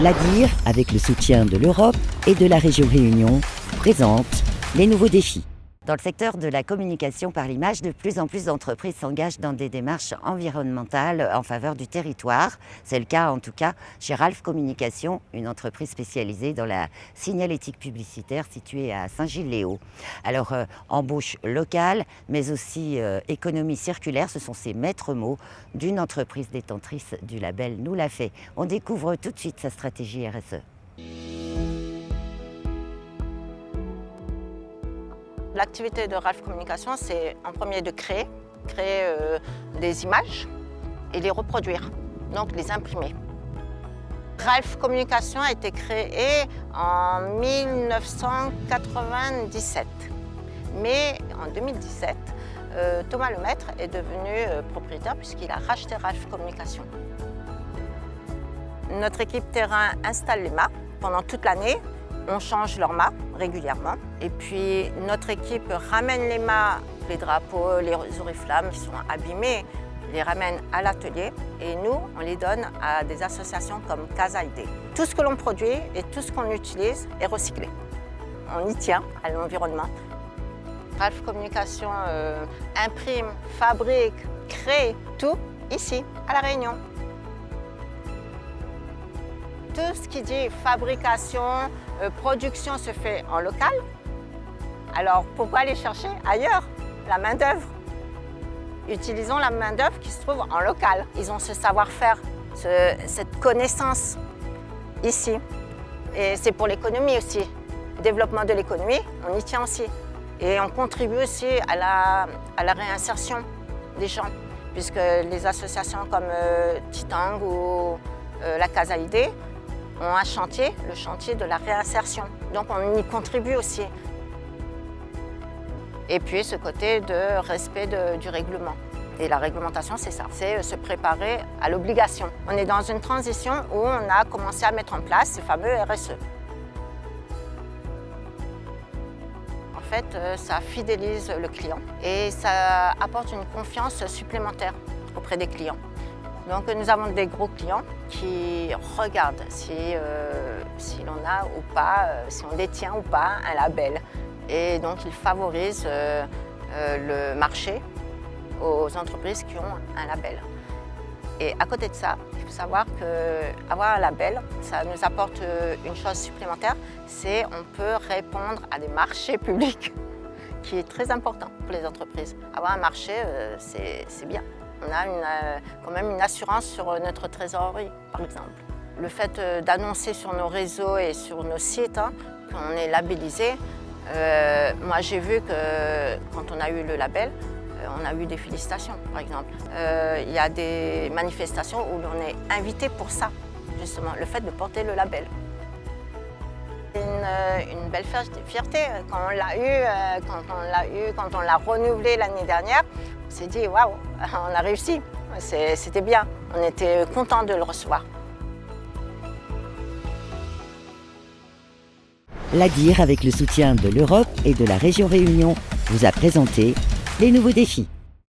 L'ADIR, avec le soutien de l'Europe et de la région Réunion, présente les nouveaux défis. Dans le secteur de la communication par l'image, de plus en plus d'entreprises s'engagent dans des démarches environnementales en faveur du territoire. C'est le cas en tout cas chez Ralph Communication, une entreprise spécialisée dans la signalétique publicitaire située à Saint-Gilles-les-Hauts. Alors embauche locale, mais aussi économie circulaire, ce sont ces maîtres mots d'une entreprise détentrice du label Nous l'a fait. On découvre tout de suite sa stratégie RSE. L'activité de Ralph Communication, c'est en premier de créer des images et les reproduire, donc les imprimer. Ralph Communication a été créé en 1997, mais en 2017, Thomas Lemaître est devenu propriétaire puisqu'il a racheté Ralph Communication. Notre équipe terrain installe les mâts pendant toute l'année. On change leurs mâts régulièrement et puis notre équipe ramène les mâts, les drapeaux, les oriflammes qui sont abîmés, les ramène à l'atelier et nous, on les donne à des associations comme Casa ID. Tout ce que l'on produit et tout ce qu'on utilise est recyclé. On y tient à l'environnement. Ralph Communication imprime, fabrique, crée tout ici, à La Réunion. Tout ce qui dit fabrication, production se fait en local. Alors pourquoi aller chercher ailleurs la main-d'œuvre? Utilisons la main-d'œuvre qui se trouve en local. Ils ont ce savoir-faire, cette connaissance ici. Et c'est pour l'économie aussi. Le développement de l'économie, on y tient aussi. Et on contribue aussi à la réinsertion des gens, puisque les associations comme Titang ou la Casa ID ont un chantier, le chantier de la réinsertion. Donc on y contribue aussi. Et puis ce côté de respect du règlement. Et la réglementation, c'est ça, c'est se préparer à l'obligation. On est dans une transition où on a commencé à mettre en place ces fameux RSE. En fait, ça fidélise le client et ça apporte une confiance supplémentaire auprès des clients. Donc nous avons des gros clients qui regardent si l'on a ou pas, si on détient ou pas un label. Et donc ils favorisent le marché aux entreprises qui ont un label. Et à côté de ça, il faut savoir qu'avoir un label, ça nous apporte une chose supplémentaire, c'est qu'on peut répondre à des marchés publics, qui est très important pour les entreprises. Avoir un marché, c'est bien. On a quand même une assurance sur notre trésorerie, par exemple. Le fait d'annoncer sur nos réseaux et sur nos sites qu'on est labellisé, moi j'ai vu que quand on a eu le label, on a eu des félicitations, par exemple. Il y a des manifestations où l'on est invité pour ça, justement, le fait de porter le label. Une belle fierté quand on l'a eu, quand on l'a renouvelé l'année dernière. On s'est dit waouh, on a réussi, c'était bien, on était contents de le recevoir. L'ADIR, avec le soutien de l'Europe et de la région Réunion, vous a présenté les nouveaux défis.